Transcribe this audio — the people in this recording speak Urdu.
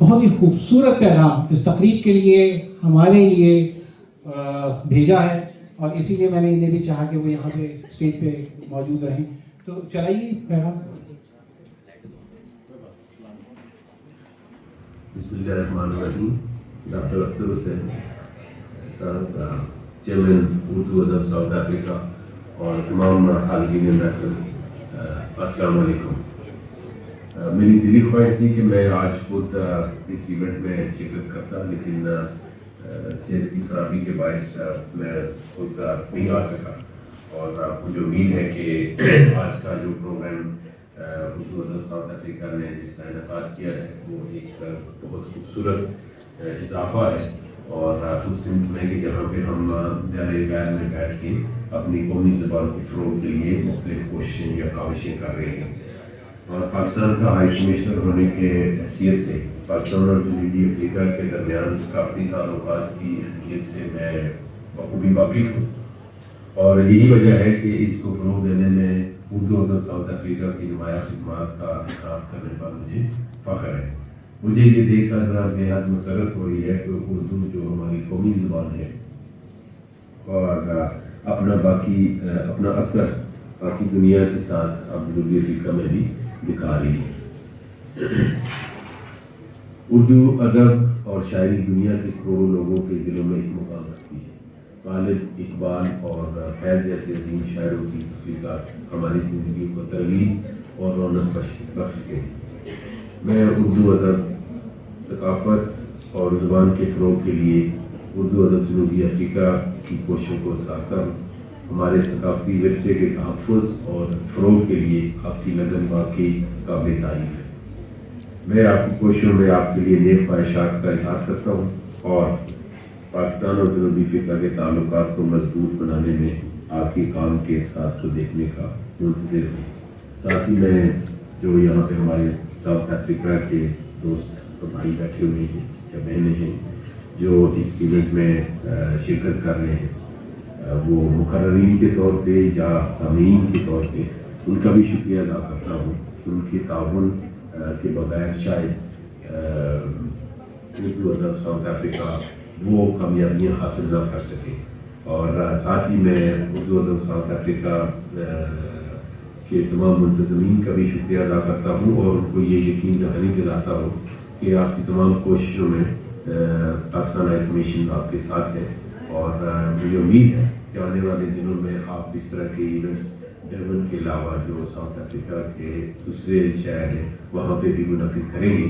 بہت ہی خوبصورت پیغام اس تقریب کے لیے ہمارے لیے بھیجا ہے، اور اسی لیے میں نے انہیں بھی چاہا کہ وہ یہاں پہ اسٹیج پہ موجود رہیں. تو چلائیے پیغام. بسم اللہ الرحمن الرحیم. ڈاکٹر اختر حسین صاحب، چیئرمین اردو ادب ساؤتھ افریقہ، اور تمام حاضرین محفل، السلام علیکم. میری دلی خواہش تھی کہ میں آج خود اس ایونٹ میں شرکت کرتا، لیکن صحت کی خرابی کے باعث میں خود نہیں آ سکا. اور مجھے امید ہے کہ آج کا جو پروگرام اردو ادب ساؤتھ افریقہ نے جس کا انعقاد کیا ہے وہ ایک بہت خوبصورت اضافہ ہے، اور اس سمت میں کہ جہاں پہ ہم دار غیر میں بیٹھ کے اپنی قومی زبان کے فروغ کے لیے مختلف کوششیں یا کاوشیں کر رہے ہیں. اور پاکستان کا ہائی کمشنر ہونے کے حیثیت سے پاکستان اور جنوبی افریقہ کے درمیان ثقافتی تعلقات کی اہمیت سے میں بخوبی واقف ہوں، اور یہی وجہ ہے کہ اس کو فروغ دینے میں اردو ادب ساؤتھ افریقہ کی نمایاں خدمات کا اعتراف کرنے پر مجھے فخر ہے. مجھے یہ دیکھ کر بے حد مسرت ہو رہی ہے کہ اردو جو ہماری قومی زبان ہے اور اپنا اثر باقی دنیا کے ساتھ اب جنوبی افریقہ میں بھی دکھا رہی ہے. اردو ادب اور شاعری دنیا کے کروڑوں لوگوں کے دلوں میں ایک مقام رکھتی ہے. غالب، اقبال اور فیض جیسے عظیم شاعروں کی تخلیقات ہماری زندگی کو ترغیب اور رونق بخشتے ہیں. میں اردو ادب، ثقافت اور زبان کے فروغ کے لیے اردو ادب جنوبی افریقہ کی کوششوں کو سراہتا ہوں. ہمارے ثقافتی ورثے کے تحفظ اور فروغ کے لیے آپ کی لگن واقعی قابل تعریف ہے. میں آپ کی کوششوں میں آپ کے لیے نیک خواہشات کا اظہار کرتا ہوں، اور پاکستان اور جنوبی افریقہ کے تعلقات کو مضبوط بنانے میں آپ کے کام کے ساتھ کو دیکھنے کا منتظر ہوں. ساتھ ہی میں جو یہاں پہ ہمارے ساؤتھ افریقہ کے دوست اور بھائی بیٹھے ہوئے ہیں یا بہنیں ہیں جو اس ایونٹ میں شرکت کر رہے ہیں، وہ مقررین کے طور پہ یا سامعین کے طور پہ ان کا بھی شکریہ ادا کرتا ہوں کہ ان کے تعاون کے بغیر شاید اردو ادب ساؤتھ افریقہ وہ کامیابیاں حاصل نہ کر سکے. اور ساتھ ہی میں اردو ادب ساؤتھ افریقہ کے تمام منتظمین کا بھی شکریہ ادا کرتا ہوں، اور ان کو یہ یقین دہانی دلاتا ہوں کہ آپ کی تمام کوششوں میں پاکستان ہائی کمیشن آپ کے ساتھ ہے. اور مجھے امید ہے کہ آنے والے دنوں میں آپ اس طرح کے ایونٹس ڈربن کے علاوہ جو ساؤتھ افریقہ کے دوسرے شہر ہیں وہاں پہ بھی منعقد کریں گے،